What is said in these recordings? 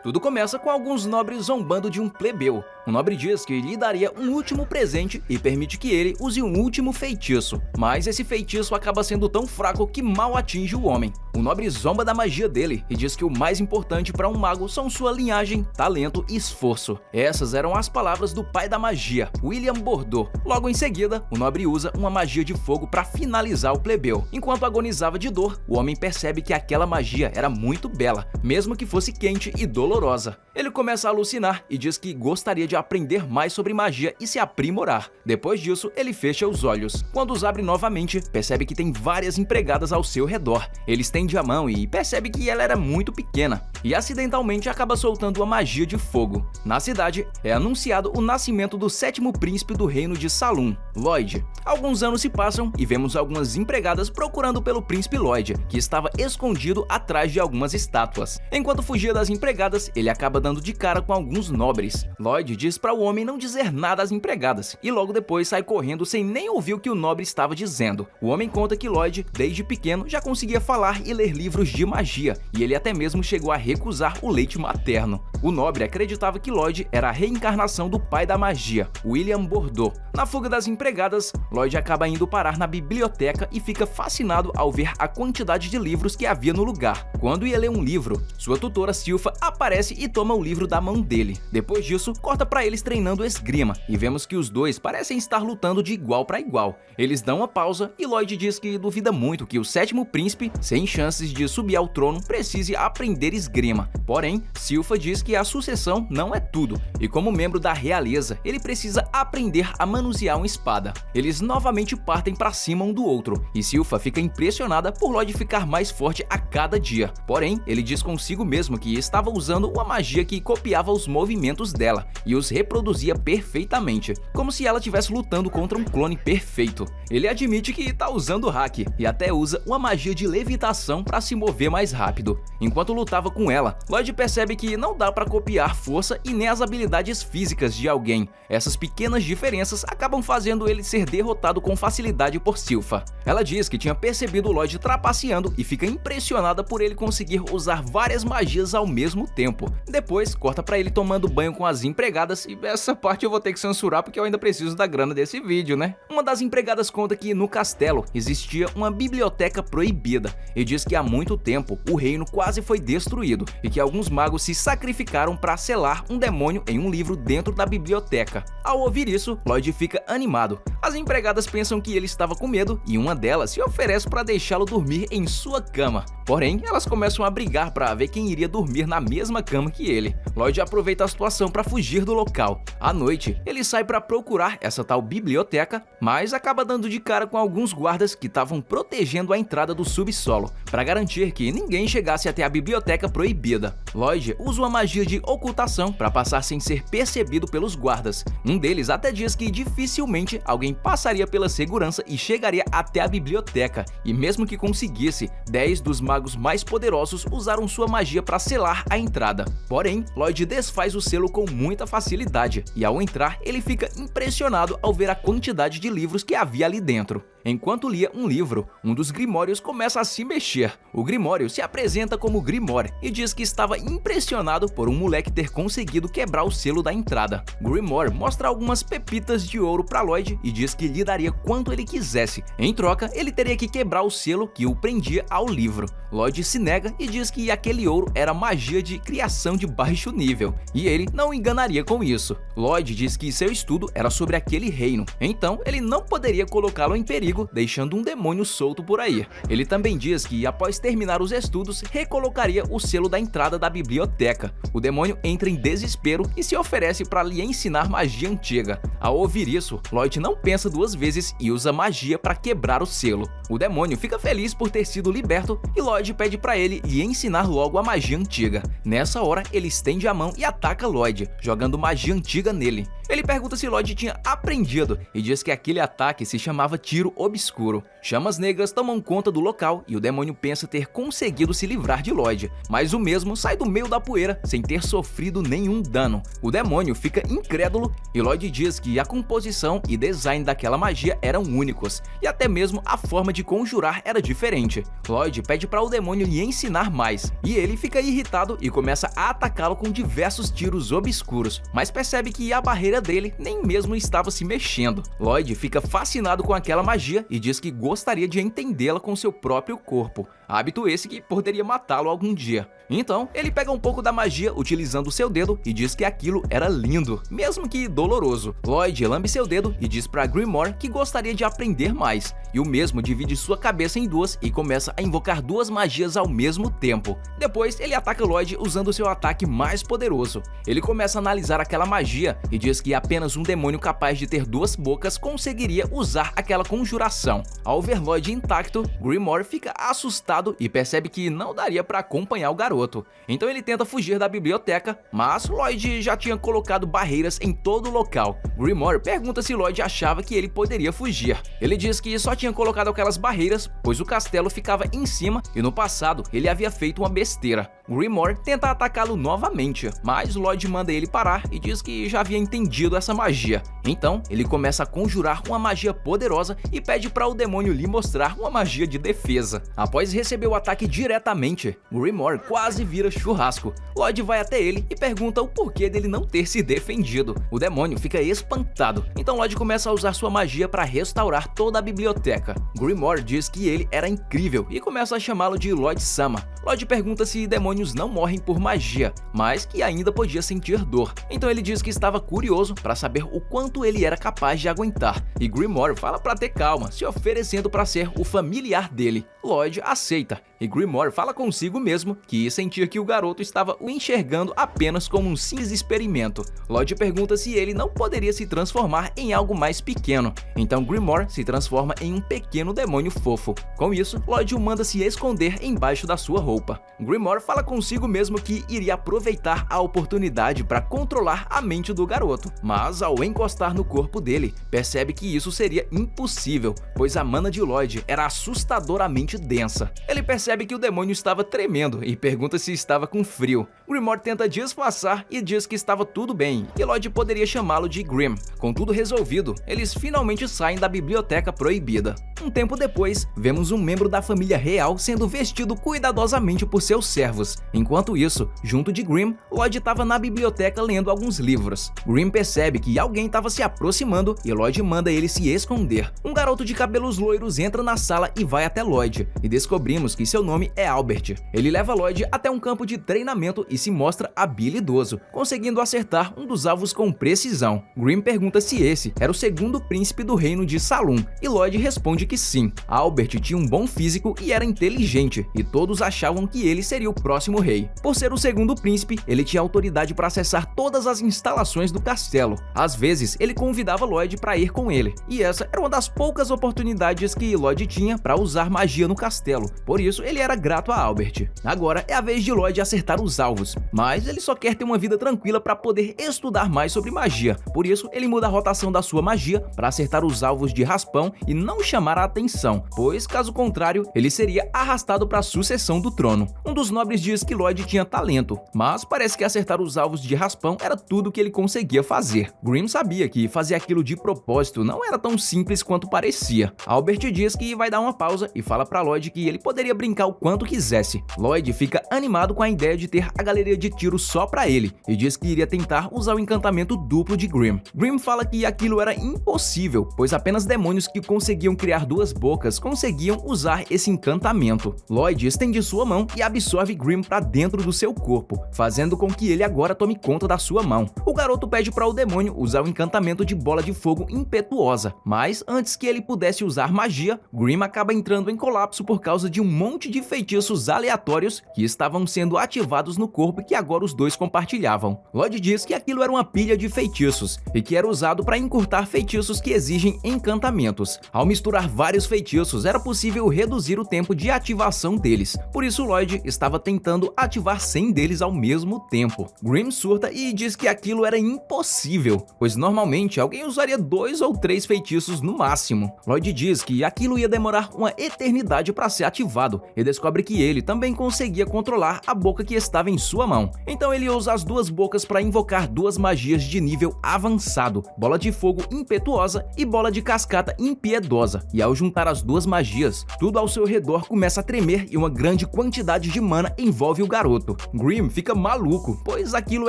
Tudo começa com alguns nobres zombando de um plebeu. O nobre diz que lhe daria um último presente e permite que ele use um último feitiço, mas esse feitiço acaba sendo tão fraco que mal atinge o homem. O nobre zomba da magia dele e diz que o mais importante para um mago são sua linhagem, talento e esforço. Essas eram as palavras do pai da magia, William Bordeaux. Logo em seguida, o nobre usa uma magia de fogo para finalizar o plebeu. Enquanto agonizava de dor, o homem percebe que aquela magia era muito bela, mesmo que fosse quente e dolorosa. Ele começa a alucinar e diz que gostaria de aprender mais sobre magia e se aprimorar. Depois disso, ele fecha os olhos. Quando os abre novamente, percebe que tem várias empregadas ao seu redor. Ele estende a mão e percebe que ela era muito pequena, e acidentalmente acaba soltando uma magia de fogo. Na cidade, é anunciado o nascimento do sétimo príncipe do reino de Salum, Lloyd. Alguns anos se passam e vemos algumas empregadas procurando pelo príncipe Lloyd, que estava escondido atrás de algumas estátuas. Enquanto fugia das empregadas, ele acaba dando de cara com alguns nobres. Lloyd diz para o homem não dizer nada às empregadas e logo depois sai correndo sem nem ouvir o que o nobre estava dizendo. O homem conta que Lloyd, desde pequeno, já conseguia falar e ler livros de magia, e ele até mesmo chegou a recusar o leite materno. O nobre acreditava que Lloyd era a reencarnação do pai da magia, William Bordeaux. Na fuga das empregadas, Lloyd acaba indo parar na biblioteca e fica fascinado ao ver a quantidade de livros que havia no lugar. Quando ia ler um livro, sua tutora Silfa aparece e toma o livro da mão dele. Depois disso, corta para eles treinando esgrima, e vemos que os dois parecem estar lutando de igual para igual. Eles dão uma pausa e Lloyd diz que duvida muito que o sétimo príncipe, sem chances de subir ao trono, precise aprender esgrima. Porém, Silfa diz que a sucessão não é tudo, e como membro da realeza, ele precisa aprender a manusear uma espada. Eles novamente partem para cima um do outro, e Silfa fica impressionada por Lloyd ficar mais forte a cada dia. Porém, ele diz consigo mesmo que estava usando uma magia que copiava os movimentos dela e os reproduzia perfeitamente, como se ela estivesse lutando contra um clone perfeito. Ele admite que está usando hack e até usa uma magia de levitação para se mover mais rápido. Enquanto lutava com ela, Lloyd percebe que não dá para copiar força e nem as habilidades físicas de alguém. Essas pequenas diferenças acabam fazendo ele ser derrotado com facilidade por Silfa. Ela diz que tinha percebido Lloyd trapaceando e fica impressionada por ele conseguir usar várias magias ao mesmo tempo. Depois, corta para ele tomando banho com as empregadas, e essa parte eu vou ter que censurar porque eu ainda preciso da grana desse vídeo, né? Uma das empregadas conta que no castelo existia uma biblioteca proibida e diz que há muito tempo o reino quase foi destruído e que alguns magos se sacrificaram para selar um demônio em um livro dentro da biblioteca. Ao ouvir isso, Lloyd fica animado. As empregadas pensam que ele estava com medo e uma delas se oferece para deixá-lo dormir em sua cama. Porém, elas começam a brigar para ver quem iria dormir na mesma cama que ele. Lloyd aproveita a situação para fugir do local. À noite, ele sai para procurar essa tal biblioteca, mas acaba dando de cara com alguns guardas que estavam protegendo a entrada do subsolo, para garantir que ninguém chegasse até a biblioteca proibida. Lloyd usa uma magia de ocultação para passar sem ser percebido pelos guardas. Um deles até diz que dificilmente alguém passaria pela segurança e chegaria até a biblioteca, e mesmo que conseguisse, 10 dos magos mais poderosos usaram sua magia para selar a entrada. Porém, Lloyd desfaz o selo com muita facilidade, e ao entrar, ele fica impressionado ao ver a quantidade de livros que havia ali dentro. Enquanto lia um livro, um dos grimórios começa a se mexer. O grimório se apresenta como Grimoire e diz que estava impressionado por um moleque ter conseguido quebrar o selo da entrada. Grimoire mostra algumas pepitas de ouro para Lloyd e diz que lhe daria quanto ele quisesse. Em troca, ele teria que quebrar o selo que o prendia ao livro. Lloyd se nega e diz que aquele ouro era magia de criação de baixo nível, e ele não enganaria com isso. Lloyd diz que seu estudo era sobre aquele reino, então ele não poderia colocá-lo em perigo, deixando um demônio solto por aí. Ele também diz que após terminar os estudos, recolocaria o selo da entrada da biblioteca. O demônio entra em desespero e se oferece para lhe ensinar magia antiga. Ao ouvir isso, Lloyd não pensa duas vezes e usa magia para quebrar o selo. O demônio fica feliz por ter sido liberto e Lloyd pede para ele lhe ensinar logo a magia antiga. Nessa hora, ele estende a mão e ataca Lloyd, jogando magia antiga nele. Ele pergunta se Lloyd tinha aprendido e diz que aquele ataque se chamava tiro obscuro. Chamas negras tomam conta do local e o demônio pensa ter conseguido se livrar de Lloyd, mas o mesmo sai do meio da poeira sem ter sofrido nenhum dano. O demônio fica incrédulo e Lloyd diz que a composição e design daquela magia eram únicos e até mesmo a forma de conjurar era diferente. Lloyd pede para o demônio lhe ensinar mais e ele fica irritado e começa a atacá-lo com diversos tiros obscuros, mas percebe que a barreira dele nem mesmo estava se mexendo. Lloyd fica fascinado com aquela magia e diz que gostaria de entendê-la com seu próprio corpo, hábito esse que poderia matá-lo algum dia. Então, ele pega um pouco da magia utilizando seu dedo e diz que aquilo era lindo, mesmo que doloroso. Lloyd lambe seu dedo e diz para Grimoire que gostaria de aprender mais, e o mesmo divide sua cabeça em duas e começa a invocar duas magias ao mesmo tempo. Depois, ele ataca Lloyd usando seu ataque mais poderoso. Ele começa a analisar aquela magia e diz que apenas um demônio capaz de ter duas bocas conseguiria usar aquela conjuração. Ao ver Lloyd intacto, Grimoire fica assustado e percebe que não daria para acompanhar o garoto. Então ele tenta fugir da biblioteca, mas Lloyd já tinha colocado barreiras em todo o local. Grimoire pergunta se Lloyd achava que ele poderia fugir. Ele diz que só tinha colocado aquelas barreiras, pois o castelo ficava em cima e no passado ele havia feito uma besteira. Grimoire tenta atacá-lo novamente, mas Lloyd manda ele parar e diz que já havia entendido essa magia. Então ele começa a conjurar uma magia poderosa e pede para o demônio lhe mostrar uma magia de defesa. Após receber o ataque diretamente, Grimoire quase vira churrasco. Lloyd vai até ele e pergunta o porquê dele não ter se defendido. O demônio fica espantado, então Lloyd começa a usar sua magia para restaurar toda a biblioteca. Grimoire diz que ele era incrível e começa a chamá-lo de Lloyd-sama. Lloyd pergunta se demônios não morrem por magia, mas que ainda podia sentir dor. Então ele diz que estava curioso para saber o quanto ele era capaz de aguentar, e Grimoire fala para ter calma, se oferecendo para ser o familiar dele. Lloyd aceita, e Grimoire fala consigo mesmo que sentia que o garoto estava o enxergando apenas como um simples experimento. Lloyd pergunta se ele não poderia se transformar em algo mais pequeno, então Grimoire se transforma em um pequeno demônio fofo. Com isso, Lloyd o manda se esconder embaixo da sua roupa. Grimoire fala consigo mesmo que iria aproveitar a oportunidade para controlar a mente do garoto, mas ao encostar no corpo dele, percebe que isso seria impossível, pois a mana de Lloyd era assustadoramente densa. Ele percebe que o demônio estava tremendo e pergunta se estava com frio. Grimoire tenta disfarçar e diz que estava tudo bem, que Lloyd poderia chamá-lo de Grim. Com tudo resolvido, eles finalmente saem da biblioteca proibida. Um tempo depois, vemos um membro da família real sendo vestido cuidadosamente por seus servos. Enquanto isso, junto de Grim, Lloyd estava na biblioteca lendo alguns livros. Grim percebe que alguém estava se aproximando e Lloyd manda ele se esconder. Um garoto de cabelos loiros entra na sala e vai até Lloyd, e descobrimos que seu nome é Albert. Ele leva Lloyd até um campo de treinamento e se mostra habilidoso, conseguindo acertar um dos alvos com precisão. Grim pergunta se esse era o segundo príncipe do reino de Saloon, e Lloyd responde que sim. Albert tinha um bom físico e era inteligente, e todos achavam que ele seria o próximo rei. Por ser o segundo príncipe, ele tinha autoridade para acessar todas as instalações do castelo. Às vezes, ele convidava Lloyd para ir com ele, e essa era uma das poucas oportunidades que Lloyd tinha para usar magia no castelo, por isso ele era grato a Albert. Agora é a vez de Lloyd acertar os alvos, mas ele só quer ter uma vida tranquila para poder estudar mais sobre magia, por isso ele muda a rotação da sua magia para acertar os alvos de raspão e não chamar a atenção, pois caso contrário, ele seria arrastado para a sucessão do trono. Um dos nobres diz que Lloyd tinha talento, mas parece que acertar os alvos de raspão era tudo que ele conseguia fazer. Grim sabia que fazer aquilo de propósito não era tão simples quanto parecia. Albert diz que vai dar uma pausa e fala para Lloyd que ele poderia brincar o quanto quisesse. Lloyd fica animado com a ideia de ter a galeria de tiro só para ele e diz que iria tentar usar o encantamento duplo de Grim. Grim fala que aquilo era impossível, pois apenas demônios que conseguiam criar duas bocas conseguiam usar esse encantamento. Lloyd estende sua mão e absorve Grim para dentro do seu corpo, fazendo com que ele agora tome conta da sua mão. O garoto pede para o demônio usar o encantamento de bola de fogo impetuosa, mas antes que ele pudesse usar magia, Grim acaba entrando em colapso por causa de um monte de feitiços aleatórios que estavam sendo ativados no corpo que agora os dois compartilhavam. Lloyd diz que aquilo era uma pilha de feitiços e que era usado para encurtar feitiços que exigem encantamentos. Ao misturar vários feitiços, era possível reduzir o tempo de ativação deles, por isso Lloyd estava tentando ativar 100 deles ao mesmo tempo. Grimm surta e diz que aquilo era impossível, pois normalmente alguém usaria 2 ou 3 feitiços no máximo. Lloyd diz que aquilo ia demorar uma eternidade para ser ativado e descobre que ele também conseguia controlar a boca que estava em sua mão. Então ele usa as duas bocas para invocar duas magias de nível avançado, Bola de Fogo Impetuosa e Bola de Cascata Impiedosa, e ao juntar as duas magias, tudo ao seu redor começa a tremer e uma grande quantidade de mana envolve o garoto. Grimm fica maluco, pois aquilo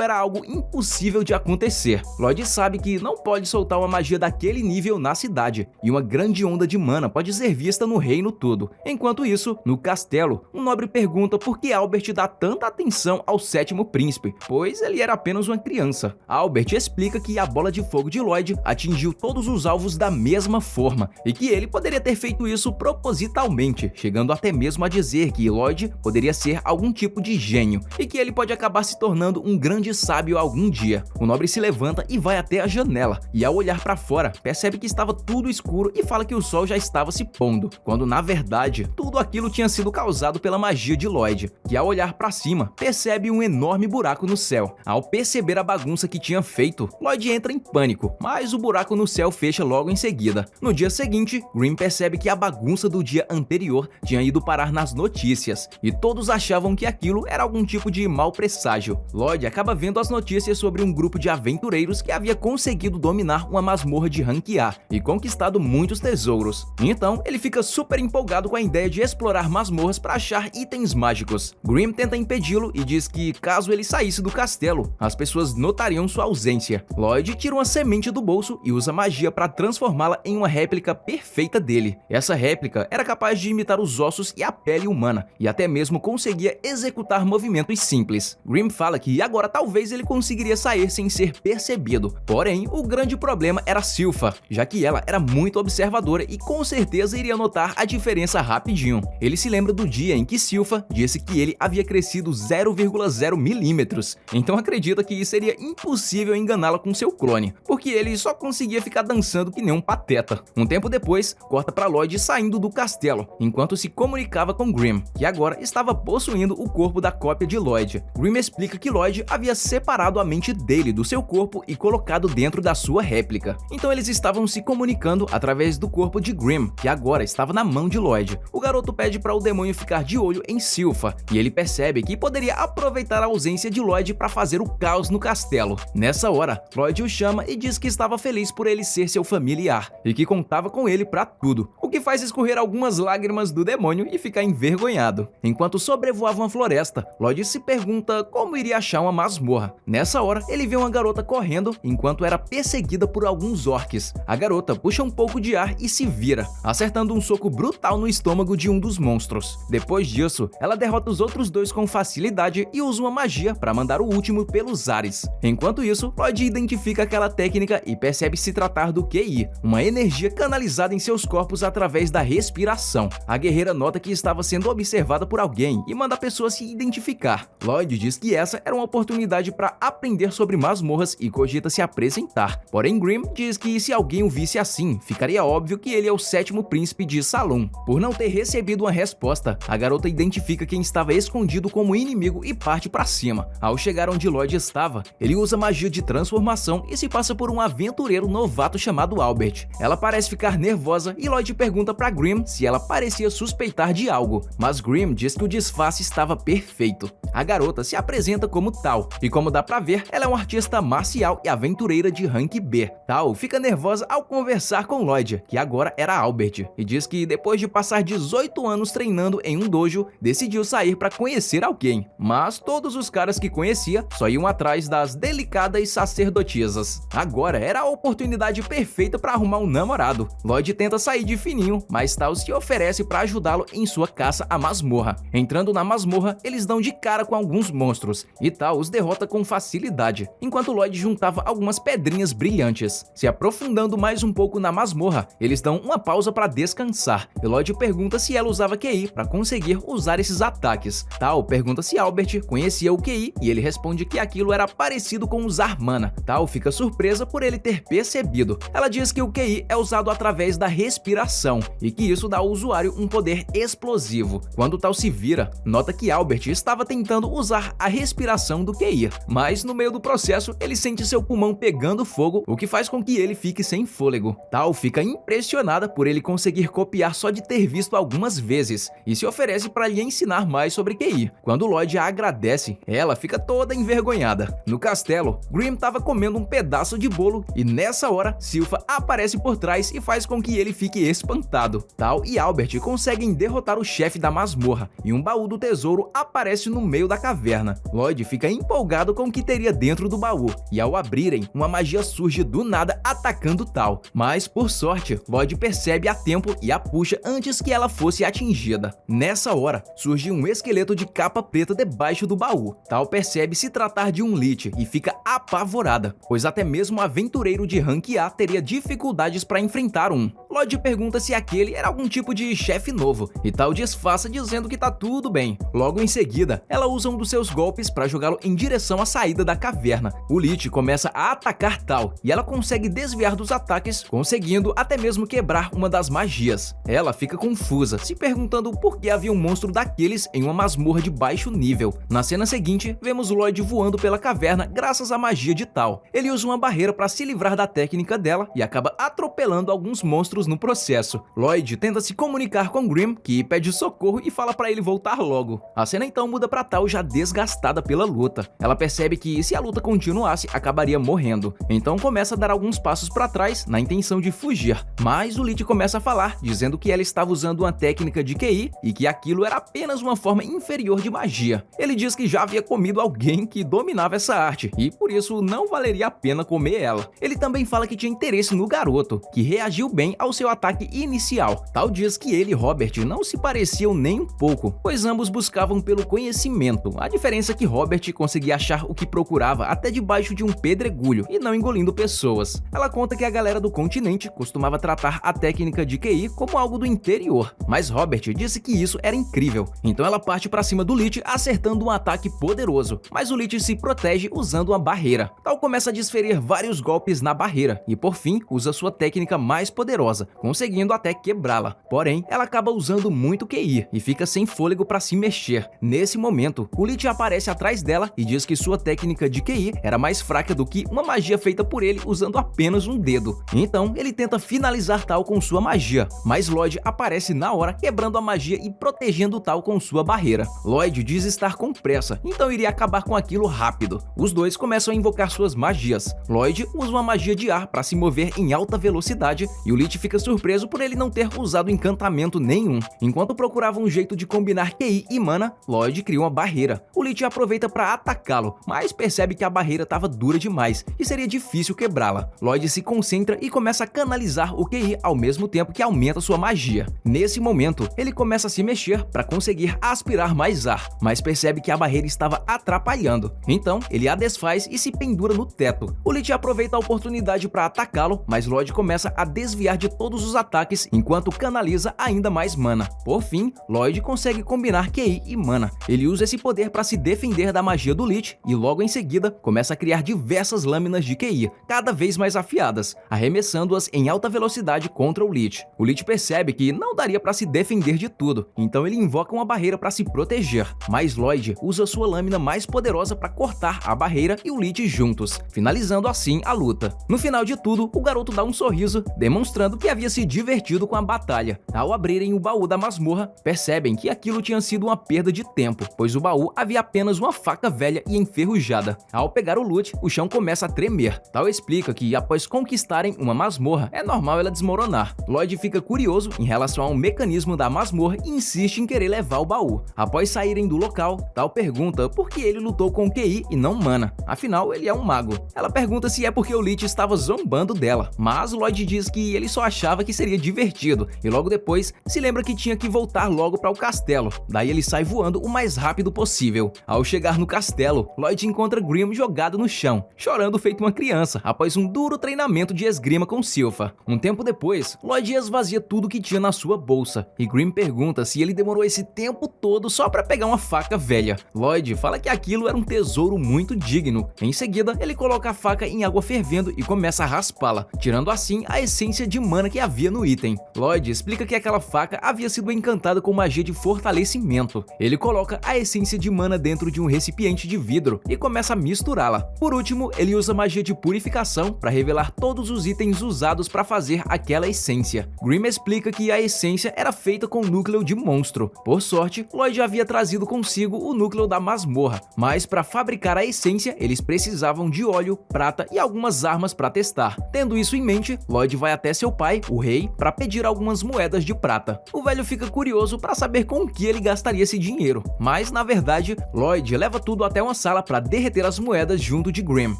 era algo impossível de acontecer. Lloyd sabe que não pode soltar uma magia daquele nível na cidade, e uma grande onda de mana pode ser vista no reino todo. Enquanto isso, no castelo, um nobre pergunta por que Albert dá tanta atenção ao sétimo príncipe, pois ele era apenas uma criança. Albert explica que a bola de fogo de Lloyd atingiu todos os alvos da mesma forma, e que ele poderia ter feito isso propositalmente, chegando até mesmo a dizer que Lloyd poderia ser algum tipo de gênio, e que ele pode acabar se tornando um grande sábio algum dia. O nobre se levanta e vai até a janela, e ao olhar para fora, percebe que estava tudo escuro e fala que o sol já estava se pondo, quando na verdade, tudo aquilo tinha sido causado pela magia de Lloyd, que ao olhar para cima, percebe um enorme buraco no céu. Ao perceber a bagunça que tinha feito, Lloyd entra em pânico, mas o buraco no céu fecha logo em seguida. No dia seguinte, Grimm percebe que a bagunça do dia anterior tinha ido parar nas notícias, e todos achavam que aquilo era algum tipo de mau presságio. Lloyd acaba vendo as notícias sobre um grupo de aventureiros que havia conseguido dominar uma masmorra de rank A e conquistado muitos tesouros. Então, ele fica super empolgado com a ideia de explorar masmorras para achar itens mágicos. Grimm tenta impedi-lo e diz que caso ele saísse do castelo, as pessoas notariam sua ausência. Lloyd tira uma semente do bolso e usa magia para transformá-la em uma réplica perfeita dele. Essa réplica era capaz de imitar os ossos e a pele humana, e até mesmo conseguia executar movimentos simples. Grimm fala que agora talvez ele conseguiria sair sem ser percebido. Porém, o grande problema era Silpha, já que ela era muito observadora e com certeza iria notar a diferença rapidinho. Ele se lembra do dia em que Silpha disse que ele havia crescido 0,0 milímetros, então acredita que seria impossível enganá-la com seu clone, porque ele só conseguia ficar dançando que nem um pateta. Um tempo depois, corta para Lloyd saindo do castelo, enquanto se comunicava com Grimm, que agora estava possuindo o corpo da cópia de Lloyd. Grimm explica que Lloyd havia separado a mente dele do seu corpo e colocado dentro da sua réplica. Então eles estavam se comunicando através do corpo de Grimm, que agora estava na mão de Lloyd. O garoto pede para o demônio ficar de olho em Silpha, e ele percebe que poderia aproveitar a ausência de Lloyd para fazer o caos no castelo. Nessa hora, Lloyd o chama e diz que estava feliz por ele ser seu familiar, e que contava com ele para tudo, o que faz escorrer algumas lágrimas do demônio e ficar envergonhado. Enquanto sobrevoava uma floresta, Lloyd se pergunta como iria achar uma masmorra. Nessa hora, ele vê uma garota correndo enquanto era perseguida por alguns orques. A garota puxa um pouco de ar e se vira, acertando um soco brutal no estômago de um dos monstros. Depois disso, ela derrota os outros dois com facilidade e usa uma magia para mandar o último pelos ares. Enquanto isso, Lloyd identifica aquela técnica e percebe se tratar do QI, uma energia canalizada em seus corpos através da respiração. A guerreira nota que estava sendo observada por alguém e manda a pessoa se identificar. Lloyd diz que essa era uma oportunidade para aprender sobre masmorras e cogita se apresentar. Porém, Grimm diz que se alguém o visse assim, ficaria óbvio que ele é o sétimo príncipe de Salum. Por não ter recebido uma resposta, a garota identifica quem estava escondido como inimigo e parte para cima. Ao chegar onde Lloyd estava, ele usa magia de transformação e se passa por um aventureiro novato chamado Albert. Ela parece ficar nervosa e Lloyd pergunta para Grimm se ela parecia suspeitar de algo, mas Grimm diz que o disfarce estava perfeito. A garota se apresenta como Tal, e como dá pra ver, ela é uma artista marcial e aventureira de rank B. Tal fica nervosa ao conversar com Lloyd, que agora era Albert, e diz que depois de passar 18 anos treinando em um dojo, decidiu sair para conhecer alguém. Mas todos os caras que conhecia só iam atrás das delicadas sacerdotisas. Agora era a oportunidade perfeita para arrumar um namorado. Lloyd tenta sair de fininho, mas Tal se oferece para ajudá-lo em sua caça à masmorra. Entrando na masmorra, eles dão de cara com alguns monstros, e Tal os derrota com facilidade, enquanto Lloyd juntava algumas pedrinhas brilhantes. Se aprofundando mais um pouco na masmorra, eles dão uma pausa para descansar, e Lloyd pergunta se ela usava QI QI para conseguir usar esses ataques. Tal pergunta se Albert conhecia o QI e ele responde que aquilo era parecido com usar mana. Tal fica surpresa por ele ter percebido. Ela diz que o QI é usado através da respiração e que isso dá ao usuário um poder explosivo. Quando Tal se vira, nota que Albert estava tentando usar a respiração do QI, mas no meio do processo ele sente seu pulmão pegando fogo, o que faz com que ele fique sem fôlego. Tal fica impressionada por ele conseguir copiar só de ter visto algumas vezes e se oferece para lhe ensinar mais sobre QI. Quando Lloyd a agradece, ela fica toda envergonhada. No castelo, Grimm estava comendo um pedaço de bolo e nessa hora, Silpha aparece por trás e faz com que ele fique espantado. Tal e Albert conseguem derrotar o chefe da masmorra e um baú do tesouro aparece no meio da caverna. Lloyd fica empolgado com o que teria dentro do baú e ao abrirem, uma magia surge do nada atacando Tal. Mas por sorte, Lloyd percebe a tempo e a puxa antes que ela fosse atingida. Nessa hora, surge um esqueleto de capa preta debaixo do baú. Tal percebe se tratar de um Lich e fica apavorada, pois até mesmo um aventureiro de rank A teria dificuldades para enfrentar um. Lloyd pergunta se aquele era algum tipo de chefe novo e Tal disfarça dizendo que tá tudo bem. Logo em seguida, ela usa um dos seus golpes para jogá-lo em direção à saída da caverna. O Lich começa a atacar Tal e ela consegue desviar dos ataques, conseguindo até mesmo quebrar uma das magias. Ela fica confusa, se perguntando por que havia um monstro daqueles em uma masmorra de baixo nível. Na cena seguinte, vemos Lloyd voando pela caverna graças à magia de Tal. Ele usa uma barreira para se livrar da técnica dela e acaba atropelando alguns monstros no processo. Lloyd tenta se comunicar com Grimm, que pede socorro e fala para ele voltar logo. A cena então muda para Tal já desgastada pela luta. Ela percebe que se a luta continuasse, acabaria morrendo. Então começa a dar alguns passos para trás na intenção de fugir, mas o Lich começa a falar, dizendo que ela estava usando uma técnica de QI e que aquilo era apenas uma forma inferior de magia. Ele diz que já havia comido alguém que dominava essa arte e por isso não valeria a pena comer ela. Ele também fala que tinha interesse no garoto, que reagiu bem ao seu ataque inicial. Tal diz que ele e Robert não se pareciam nem um pouco, pois ambos buscavam pelo conhecimento. A diferença é que Robert conseguia achar o que procurava até debaixo de um pedregulho e não engolindo pessoas. Ela conta que a galera do continente costumava tratar a técnica de QI como algo do interior, mas Robert disse que isso era incrível. Então ela parte para cima do Lich acertando um ataque poderoso, mas o Lich se protege usando uma barreira. Tal começa a desferir vários golpes na barreira e por fim usa sua técnica mais poderosa, conseguindo até quebrá-la. Porém, ela acaba usando muito QI e fica sem fôlego para se mexer. Nesse momento, o Lich aparece atrás dela e diz que sua técnica de QI era mais fraca do que uma magia feita por ele usando apenas um dedo. Então, ele tenta finalizar Tal com sua magia, mas Lloyd aparece na hora quebrando a magia e protegendo Tal com sua barreira. Lloyd diz estar com pressa, então iria acabar com aquilo rápido. Os dois começam a invocar suas magias. Lloyd usa uma magia de ar para se mover em alta velocidade e o Lich fica surpreso por ele não ter usado encantamento nenhum. Enquanto procurava um jeito de combinar QI e mana, Lloyd cria uma barreira. O Lich aproveita para atacá-lo, mas percebe que a barreira estava dura demais e seria difícil quebrá-la. Lloyd se concentra e começa a canalizar o QI ao mesmo tempo que aumenta sua magia. Nesse momento, ele começa a se mexer para conseguir aspirar mais ar, mas percebe que a barreira estava atrapalhando. Então, ele a desfaz e se pendura no teto. O Lich aproveita a oportunidade para atacá-lo, mas Lloyd começa a desviar de todos os ataques enquanto canaliza ainda mais mana. Por fim, Lloyd consegue combinar QI e mana. Ele usa esse poder para se defender da magia do Lich e logo em seguida começa a criar diversas lâminas de QI, cada vez mais afiadas, arremessando-as em alta velocidade contra o Lich. O Lich percebe que não daria para se defender de tudo, então ele invoca uma barreira para se proteger, mas Lloyd usa sua lâmina mais poderosa para cortar a barreira e o Lich juntos, finalizando assim a luta. No final de tudo, o garoto dá um sorriso, demonstrando que havia se divertido com a batalha. Ao abrirem o baú da masmorra, percebem que aquilo tinha sido uma perda de tempo, pois o baú havia apenas uma faca velha e enferrujada. Ao pegar o loot, o chão começa a tremer. Tal explica que após conquistarem uma masmorra, é normal ela desmoronar. Lloyd fica curioso em relação ao mecanismo da masmorra e insiste em querer levar o baú. Após saírem do local, Tal pergunta por que ele lutou com QI e não mana, afinal ele é um mago. Ela pergunta se é porque o Lich estava zombando dela, mas Lloyd diz que ele só achava que seria divertido e logo depois se lembra que tinha que voltar logo para o castelo. Daí ele sai voando o mais rápido possível. Ao chegar no castelo, Lloyd encontra Grimm jogado no chão, chorando feito uma criança após um duro treinamento de esgrima com Silpha. Um tempo depois, Lloyd esvazia tudo que tinha na sua bolsa e Grimm pergunta pergunta se ele demorou esse tempo todo só pra pegar uma faca velha. Lloyd fala que aquilo era um tesouro muito digno. Em seguida, ele coloca a faca em água fervendo e começa a raspá-la, tirando assim a essência de mana que havia no item. Lloyd explica que aquela faca havia sido encantada com magia de fortalecimento. Ele coloca a essência de mana dentro de um recipiente de vidro e começa a misturá-la. Por último, ele usa magia de purificação para revelar todos os itens usados para fazer aquela essência. Grimm explica que a essência era feita com núcleo de monstro. Por sorte, Lloyd havia trazido consigo o núcleo da masmorra, mas para fabricar a essência, eles precisavam de óleo, prata e algumas armas para testar. Tendo isso em mente, Lloyd vai até seu pai, o rei, para pedir algumas moedas de prata. O velho fica curioso para saber com o que ele gastaria esse dinheiro, mas na verdade, Lloyd leva tudo até uma sala para derreter as moedas junto de Grimm.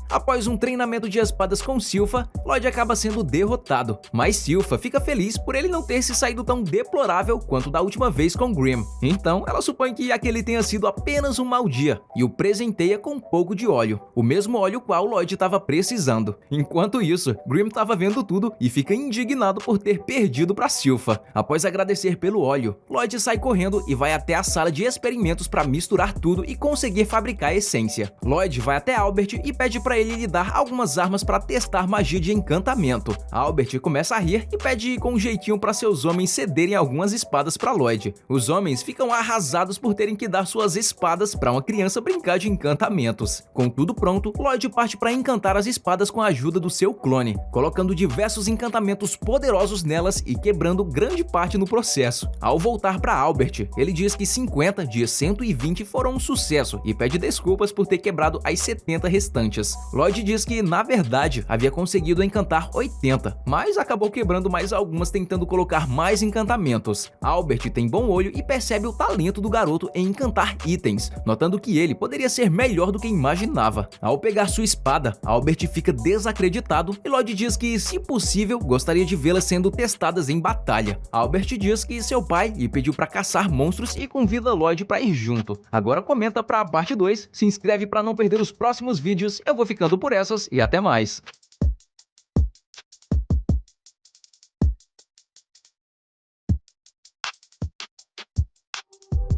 Após um treinamento de espadas com Silpha, Lloyd acaba sendo derrotado, mas Silpha fica feliz por ele não ter se saído tão deplorável quanto da última vez com Grimm. Então, ela supõe que aquele tenha sido apenas um mau dia e o presenteia com um pouco de óleo, o mesmo óleo qual Lloyd estava precisando. Enquanto isso, Grimm estava vendo tudo e fica indignado por ter perdido para Silpha. Após agradecer pelo óleo, Lloyd sai correndo e vai até a sala de experimentos para misturar tudo e conseguir fabricar a essência. Lloyd vai até Albert e pede para ele lhe dar algumas armas para testar magia de encantamento. Albert começa a rir e pede com um jeitinho para seus homens cederem algumas espadas para Lloyd. Os homens ficam arrasados por terem que dar suas espadas para uma criança brincar de encantamentos. Com tudo pronto, Lloyd parte para encantar as espadas com a ajuda do seu clone, colocando diversos encantamentos poderosos nelas e quebrando grande parte no processo. Ao voltar para Albert, ele diz que 50 de 120 foram um sucesso e pede desculpas por ter quebrado as 70 restantes. Lloyd diz que, na verdade, havia conseguido encantar 80, mas acabou quebrando mais algumas tentando colocar mais encantamentos. Albert tem bom olho e percebe o talento do garoto em encantar itens, notando que ele poderia ser melhor do que imaginava. Ao pegar sua espada, Albert fica desacreditado e Lloyd diz que, se possível, gostaria de vê-las sendo testadas em batalha. Albert diz que seu pai lhe pediu para caçar monstros e convida Lloyd para ir junto. Agora comenta para a parte 2, se inscreve para não perder os próximos vídeos, eu vou ficando por essas e até mais.